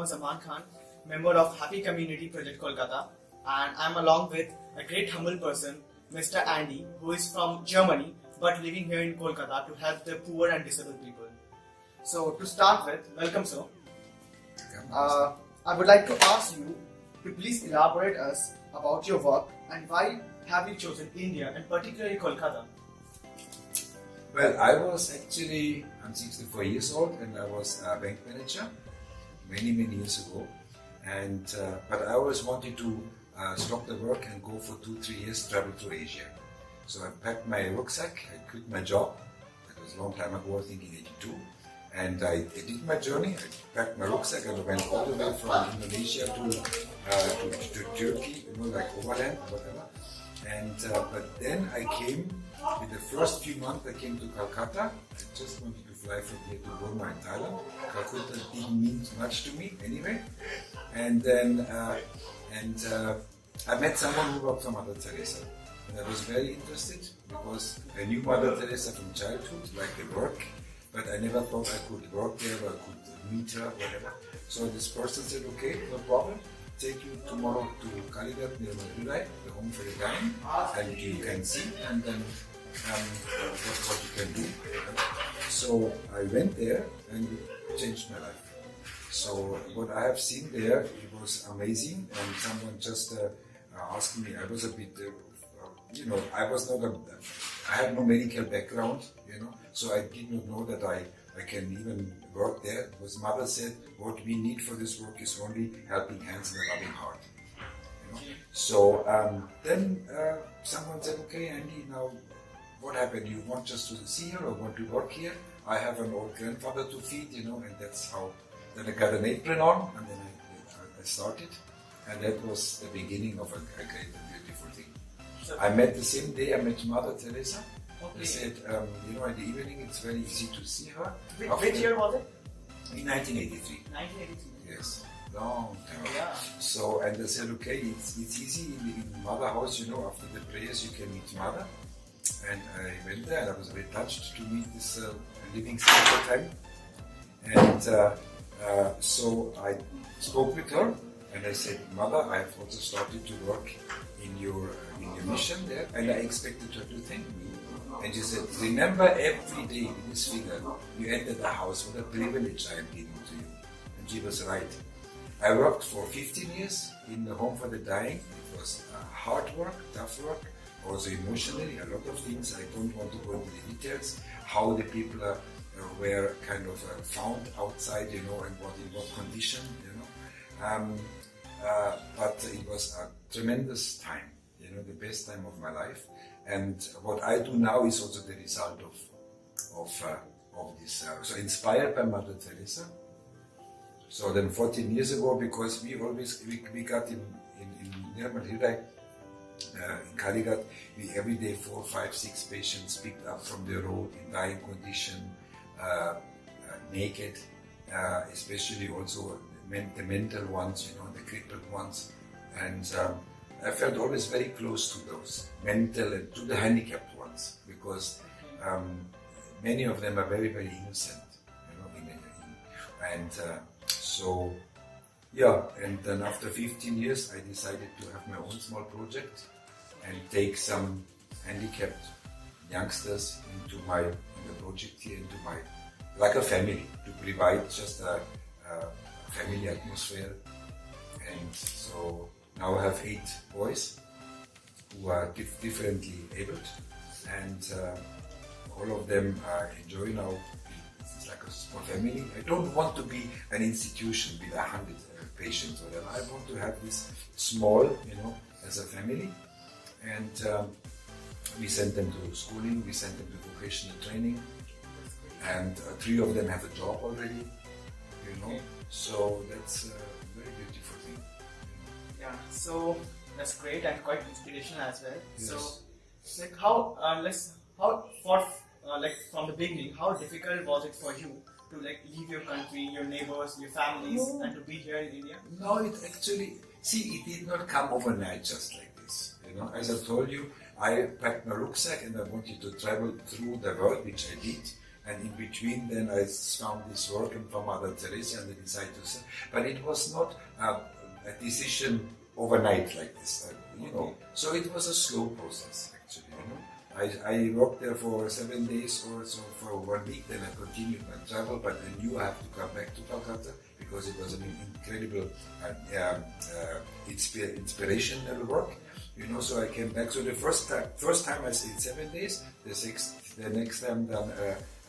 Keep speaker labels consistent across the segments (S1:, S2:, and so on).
S1: a Zaman Khan, member of Happy Community Project Kolkata, and I'm along with a great humble person, Mr. Andy, who is from Germany but living here in Kolkata to help the poor and disabled people. So to start with, welcome sir. I would like to ask you to please elaborate us about your work and why have you chosen India and particularly Kolkata?
S2: Well, I'm 64 years old and I was a bank manager many years ago. But I always wanted to stop the work and go for 2-3 years travel to Asia. So I packed my rucksack, I quit my job. That was a long time ago, I think in '82. And I did my journey, I packed my rucksack and I went all the way from Indonesia to Turkey, like overland, whatever. But then I came, in the first few months I came to Calcutta. I just wanted to fly from here to Burma in Thailand. Calcutta didn't mean much to me anyway. And then I met someone who worked for Mother Teresa. And I was very interested because I knew Mother Teresa from childhood, like the work, but I never thought I could work there or I could meet her, whatever. So this person said, okay, no problem. Take you tomorrow to Kaligat near Madurai, the home for the dying, and you can see and then what you can do. So I went there and it changed my life. So what I have seen there, it was amazing, and someone just asked me, I was a bit, I had no medical background, so I did not know that I can even work there, because Mother said what we need for this work is only helping hands and a loving heart. So then someone said, okay Andy, now what happened? You want just to see her or want to work here? I have an old grandfather to feed, and that's how. Then I got an apron on and then I started, and that was the beginning of a great and beautiful thing. So, I met the same day, I met Mother Teresa. Okay. They said, in the evening it's very easy to see her.
S1: Which year was it?
S2: In 1983.
S1: 1983.
S2: Yes, long time.
S1: Yeah.
S2: So, and they said, okay, it's easy in Mother house, after the prayers you can meet Mother. And I went there and I was very touched to meet this living saint at the time. And so I spoke with her and I said, Mother, I have also started to work in your mission there, and I expected her to thank me. And she said, remember every day with this finger you enter the house, what a privilege I am giving to you. And she was right. I worked for 15 years in the home for the dying. It was hard work, tough work, also emotionally, a lot of things. I don't want to go into the details, how the people were kind of found outside, and in what condition, but it was a tremendous time, the best time of my life. And what I do now is also the result of this. So inspired by Mother Teresa. So then 14 years ago, because we got in Nirmal in Kaligat, we every day 4, 5, 6 patients picked up from the road in dying condition, naked, especially also the mental ones, the crippled ones, and I felt always very close to those mental and to the handicapped ones, because many of them are very innocent, and then after 15 years I decided to have my own small project and take some handicapped youngsters into the project here, like a family, to provide just a family atmosphere. And so now I have 8 boys who are differently abled, and all of them enjoy now. It's like a small family. I don't want to be an institution with 100 patients or whatever. I want to have this small, as a family. And we send them to schooling, we send them to vocational training, and 3 of them have a job already, so that's a very beautiful thing.
S1: Yeah, so that's great and quite inspirational as well.
S2: Yes.
S1: So, from the beginning, how difficult was it for you to leave your country, your neighbors, your families, and to be here in India?
S2: No, it did not come overnight just like this. As I told you, I packed my rucksack and I wanted to travel through the world, which I did. And in between, then I found this work from Mother Teresa and I decided to say, but it was not a decision overnight like this, you know. So it was a slow process actually, you know. I worked there for 7 days or so for 1 week, then I continued my travel, but I knew I have to come back to Kolkata because it was an incredible inspirational work, you know. So I came back. So the first time I stayed 7 days, the next time done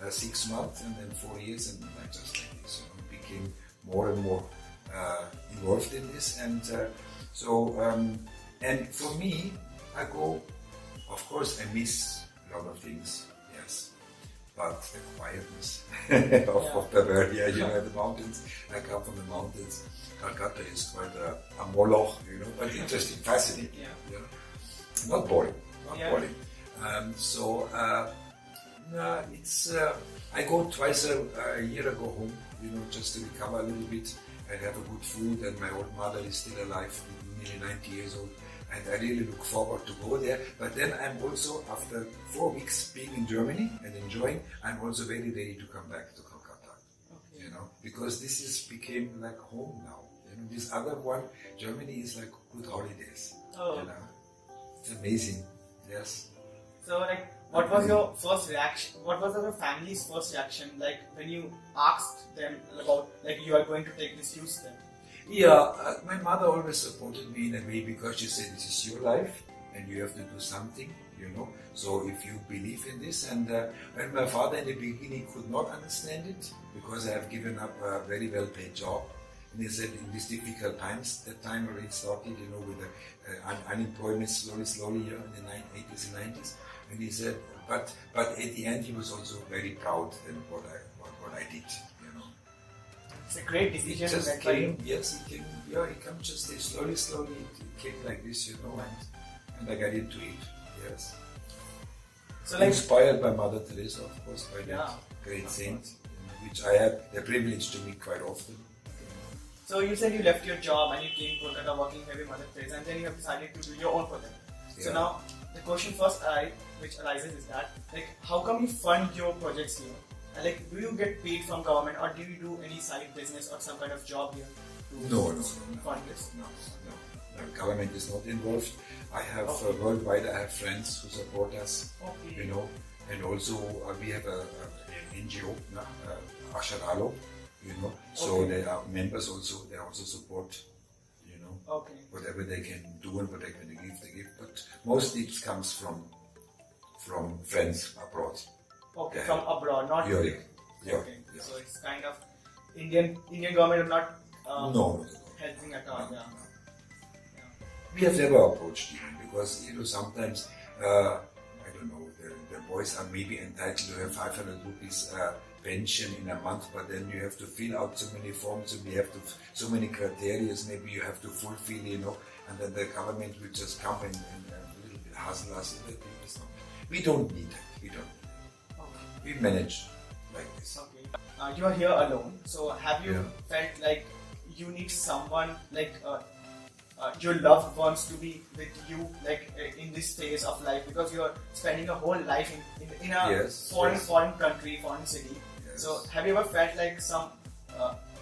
S2: 6 months, and then 4 years, and I just like this, you know, became more and more involved in this, and and for me, I go. Of course, I miss a lot of things, yes, but the quietness of Bavaria, you know, the mountains. I come from the mountains. Kolkata is quite a moloch, you know, but interesting, fascinating, you know. Not boring, not boring. It's. I go twice a year. I go home, you know, just to recover a little bit and have a good food. And my old mother is still alive, nearly 90 years old. And I really look forward to go there. But then I'm also, after 4 weeks being in Germany and enjoying, I'm also very ready to come back to Kolkata. Okay. You know, because this became like home now. You know, this other one, Germany is like good holidays. Oh. You know, it's amazing. Yes.
S1: So, like, what was your first reaction? What was your family's first reaction, like, when you asked them about, like, you are going to take this use then?
S2: Yeah, my mother always supported me in a way because she said this is your life and you have to do something, you know. So if you believe in this, and my father in the beginning could not understand it because I have given up a very well-paid job. And he said in these difficult times, that time already started, you know, with the unemployment slowly here in the 80s and 90s. And he said, but at the end he was also very proud in what I did.
S1: It's a great decision.
S2: It just came, yes, it came, it came just slowly, it came like this, you know, and I got into it, yes. So like, inspired by Mother Teresa, of course, by that great saint, which I have the privilege to meet quite often.
S1: So you said you left your job and you came to Kolkata working here with Mother Teresa, and then you have decided to do your own project. Yeah. So now, the question which arises is that, like, how come you fund your projects here? Like, do you get paid from government, or do you do any side business or some kind of job here to fund this?
S2: No. The government is not involved. I have worldwide. I have friends who support us. Okay. You know, and also we have an NGO, Asharalo. You know, so they are members also. They also support. You know, whatever they can do and whatever they give. But mostly it comes from friends abroad.
S1: Okay, from abroad, not
S2: here.
S1: Yeah. So it's kind of Indian government is not helping at all. No.
S2: We have never approached even because, you know, sometimes I don't know, the boys are maybe entitled to have 500 rupees pension in a month, but then you have to fill out so many forms and we have to so many criteria maybe you have to fulfill, you know, and then the government will just come and a little bit hustle us. We don't need it. We don't. We manage like this.
S1: Okay. You are here alone. So have you felt like you need someone, like your loved ones, to be with you, like in this phase of life, because you are spending a whole life in a foreign country, foreign city. Yes. So have you ever felt like some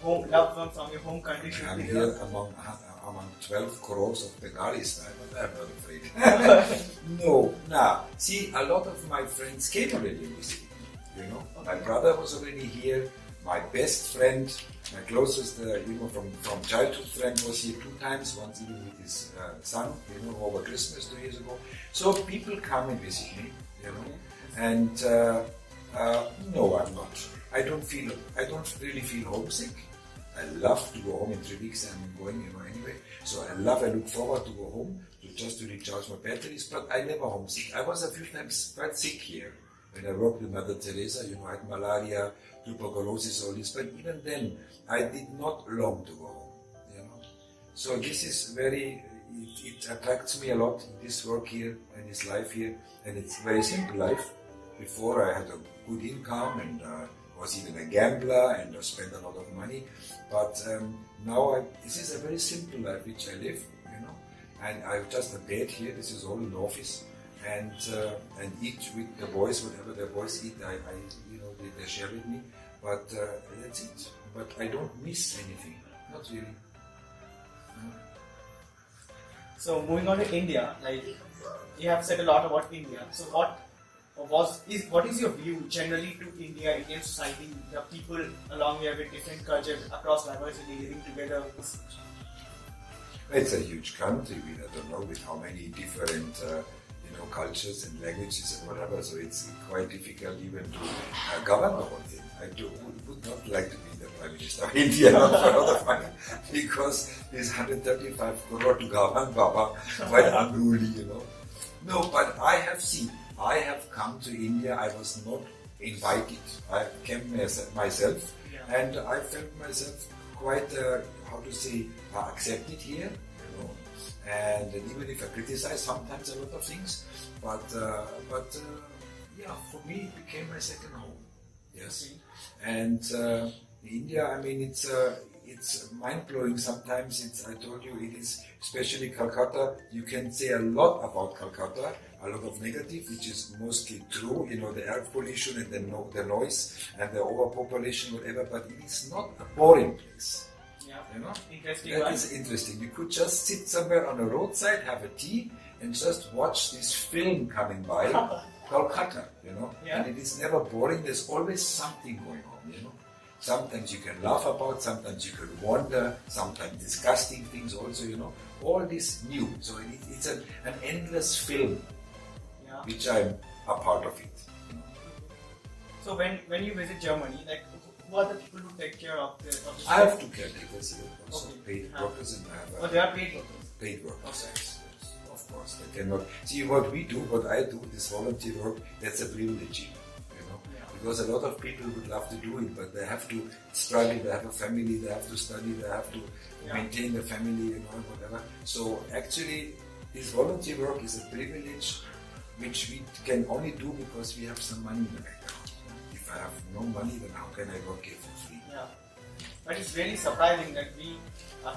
S1: loved one from your home country should be here?
S2: Among 12 crores of Bengalis, I'm not afraid. No. See, a lot of my friends came already in this city. You know, my brother was already here. My best friend, my closest, you know, from childhood friend was here 2 times. Once even with his son, you know, over Christmas 2 years ago. So people come and visit me, you know. And no, I'm not. I don't really feel homesick. I love to go home in 3 weeks. I'm going, you know, anyway. So I look forward to go home just to recharge my batteries. But I never homesick. I was a few times quite sick here. When I worked with Mother Teresa, you know, I had malaria, tuberculosis, all this, but even then, I did not long to go home, you know. So this is it attracts me a lot, this work here and this life here, and it's a very simple life. Before I had a good income and was even a gambler and I spent a lot of money, but now this is a very simple life which I live, you know, and I have just a bed here, this is all in the office. and eat with the boys whatever the boys eat. They share with me, but that's it. But I don't miss anything, not really. No.
S1: So moving on to India, like you have said a lot about India. So what is your view generally to India, Indian society, the people along here with different cultures across diversity living together?
S2: It's a huge country. We don't know with how many different cultures and languages and whatever. So it's quite difficult even to govern the whole thing. Would not like to be the Prime Minister of India, not for other money, because there's 135 crore to govern, Baba, quite unruly, No, but I have come to India. I was not invited. I came myself, and I felt myself quite, accepted here, And even if I criticize sometimes a lot of things, but for me it became my second home. Yes, and India. I mean, it's mind blowing sometimes. I told you it is, especially Calcutta. You can say a lot about Calcutta, a lot of negative, which is mostly true. The air pollution and the noise and the overpopulation, whatever. But it is not a boring place.
S1: Interesting.
S2: That is interesting. You could just sit somewhere on a roadside, have a tea, and just watch this film coming by, Kolkata, And it is never boring. There's always something going on, Sometimes you can laugh about, sometimes you can wonder, sometimes disgusting things also, All this new. So it's an endless film, which I'm a part of it.
S1: So when you visit Germany, like, who are the people who take care of the
S2: I have two caretakers here, also paid workers, and I have
S1: they are paid workers.
S2: Paid workers, yes. Of course, they cannot see what we do, what I do, this volunteer work. That's a privilege, because a lot of people would love to do it, but they have to struggle. They have a family. They have to study. They have to maintain the family, whatever. So actually, this volunteer work is a privilege which we can only do because we have some money in the background. If I have no money, then how can I work here for free?
S1: Yeah, but it's really surprising that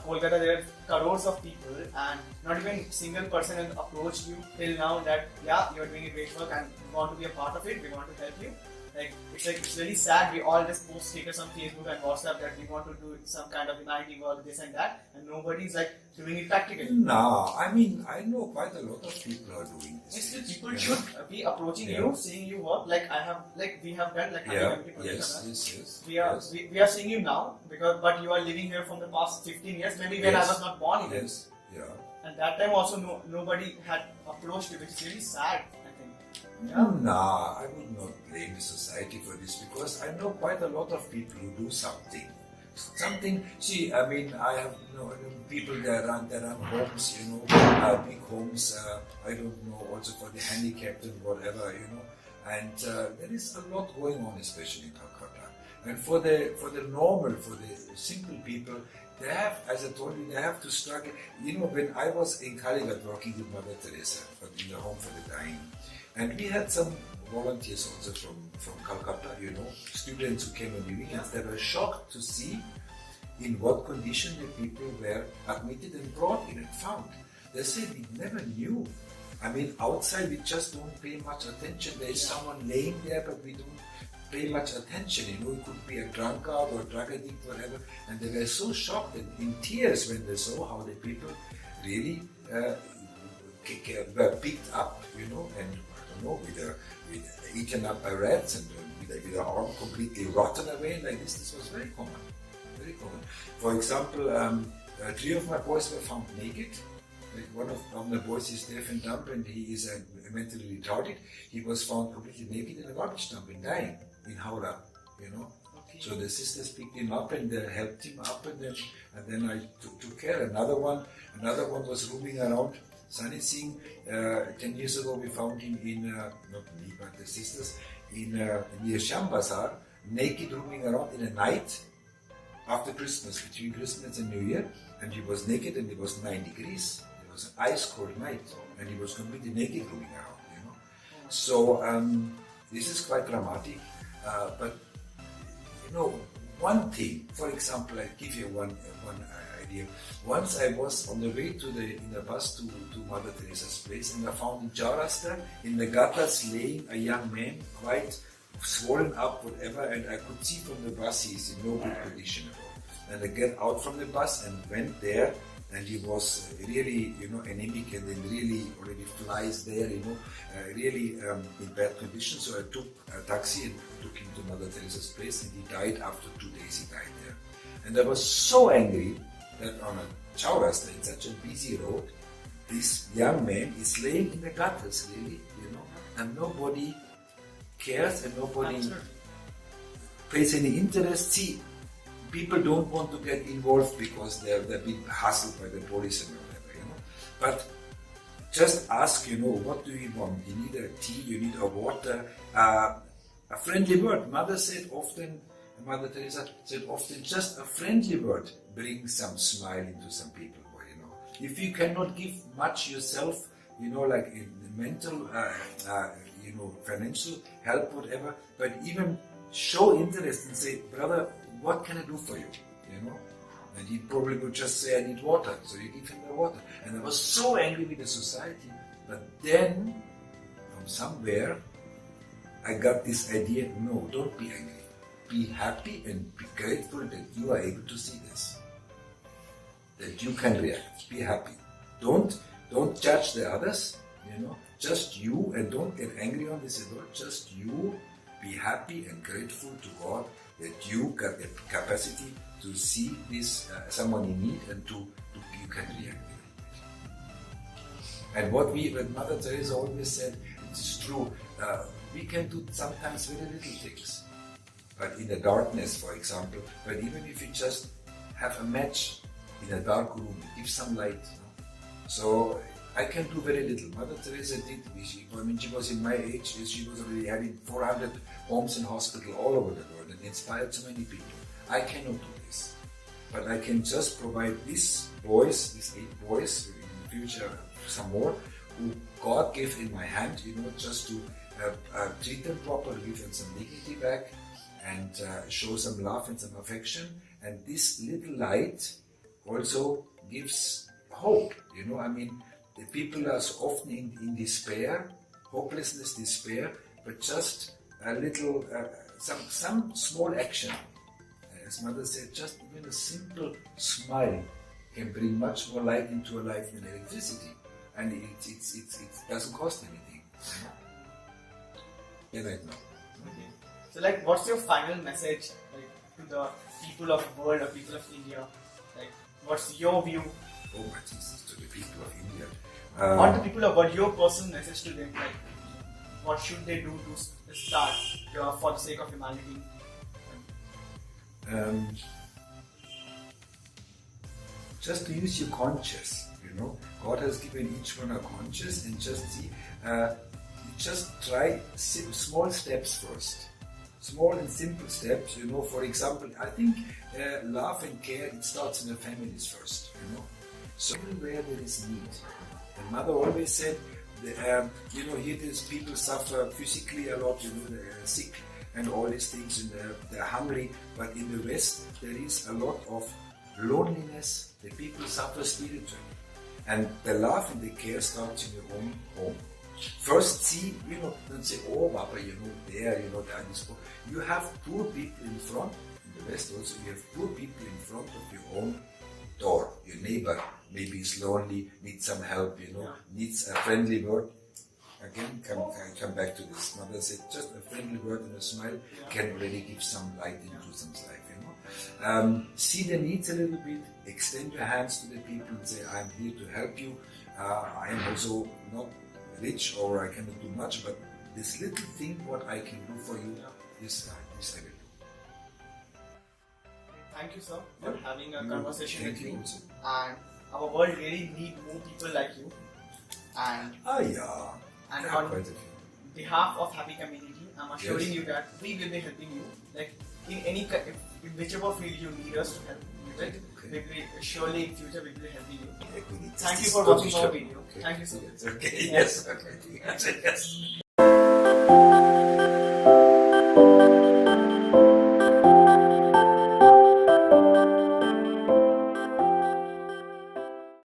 S1: Kolkata, there are crores of people and not even single person has approached you till now that you're doing a great work and we want to be a part of it, we want to help you. It's really sad. We all just post stickers on Facebook and WhatsApp that we want to do some kind of humanity work, this and that, and nobody's doing it practically.
S2: No, I mean, I know quite a lot of people are doing this.
S1: People should be approaching you, seeing you work. We have done
S2: Yes.
S1: We are seeing you now but you are living here from the past 15 years, maybe when I was not born even.
S2: Yes. Yeah.
S1: And that time also nobody had approached you, which is really sad.
S2: Nah, I would not blame the society for this because I know quite a lot of people who do something. See, I mean, I have people that run homes, big homes. I don't know, also for the handicapped and whatever, And there is a lot going on, especially in Kolkata. And for the simple people, they have, as I told you, they have to struggle. When I was in Kaligat working with Mother Teresa in the home for the dying. And we had some volunteers also from Calcutta, students who came on the weekends. They were shocked to see in what condition the people were admitted and brought in and found. They said, we never knew. I mean, outside we just don't pay much attention. There is someone laying there, but we don't pay much attention. It could be a drunkard or a drug addict, whatever. And they were so shocked and in tears when they saw how the people really were picked up, and with eaten up by rats and with their arm completely rotten away like this. This was very common. Very common. For example, 3 of my boys were found naked. One of the boys is deaf and dumb and he is mentally retarded. He was found completely naked in a garbage dump and dying in Howrah, Okay. So the sisters picked him up and helped him up and then I took care. Another one was roaming around. Sunny Singh, 10 years ago we found him in, not me but the sisters, near Sham Bazaar, naked roaming around in a night after Christmas, between Christmas and New Year, and he was naked and it was 9 degrees. It was an ice cold night and he was completely naked roaming around, So this is quite dramatic, but one thing. For example, I give you one idea. Once I was on the way in the bus to Mother Teresa's place, and I found in Chaurasta, in the gutters, laying a young man, quite swollen up, whatever, and I could see from the bus he is in no good condition at all. And I get out from the bus and went there, and he was really, anemic, and then really already flies there, really in bad condition. So I took a taxi and took him to Mother Teresa's place, and he died after 2 days. He died there, and I was so angry that on a Chaurasta, in such a busy road, this young man is laying in the gutters, really, and nobody cares and nobody pays any interest. See, people don't want to get involved because they're being hustled by the police and whatever, But just ask, what do you want? You need a tea, you need a water, a friendly word. Mother Teresa said often, just a friendly word brings some smile into some people. If you cannot give much yourself, like in mental, financial help, whatever, but even show interest and say, brother, what can I do for you? And he probably would just say, I need water. So you give him the water. And I was so angry with the society. But then, from somewhere, I got this idea, no, don't be angry. Be happy and be grateful that you are able to see this. That you can react. Be happy. Don't judge the others, just you, and don't get angry on this at all. Just you, be happy and grateful to God that you got the capacity to see this someone in need and you can react. And what Mother Teresa always said, it is true, we can do sometimes very little things. But in the darkness, for example, but even if you just have a match in a dark room, give some light. So I can do very little. Mother Teresa did. When she was in my age, she was already having 400 homes and hospitals all over the world and inspired so many people. I cannot do this. But I can just provide these 8 boys, in the future some more, who God gave in my hand, just to treat them properly, give them some dignity back, and show some love and some affection. And this little light also gives hope. The people are so often in despair, hopelessness, despair, but just a little, some small action. As Mother said, just even a simple smile can bring much more light into a life than electricity, and it doesn't cost anything. Yeah, right now.
S1: Okay. So, what's your final message, to the people of the world or people of India? What's your view?
S2: Oh my Jesus, to the people of India.
S1: Not the people of, what your personal message to them? What should they do to start for the sake of humanity?
S2: Just to use your conscience, God has given each one a conscience, and just see, just try small steps first. Small and simple steps, for example, I think love and care, it starts in the families first, So everywhere there is need. And Mother always said, here these people suffer physically a lot, they're sick and all these things, and they're hungry, but in the West there is a lot of loneliness, the people suffer spiritually. And the love and the care starts in your own home. First see, don't say, oh Papa, there, you have poor people in front. In the West also, you have poor people in front of your own door. Your neighbor maybe is lonely, needs some help, needs a friendly word. Again, come back to this. Mother said, just a friendly word and a smile can already give some light into someone's life, See the needs a little bit, extend your hands to the people and say, I'm here to help you. I am also not rich or I cannot do much, but this little thing what I can do for you, this I will do.
S1: Thank you, sir, for having a conversation with me.
S2: Also.
S1: And our world really needs more people like you. And
S2: and
S1: on behalf of Happy Community, I'm assuring you that we will be helping you. In whichever field you need us to help you with, we will surely in future we will be helping you. Thank you for watching our video. Thank you, sir.
S2: Okay. Yes. Okay. Yes.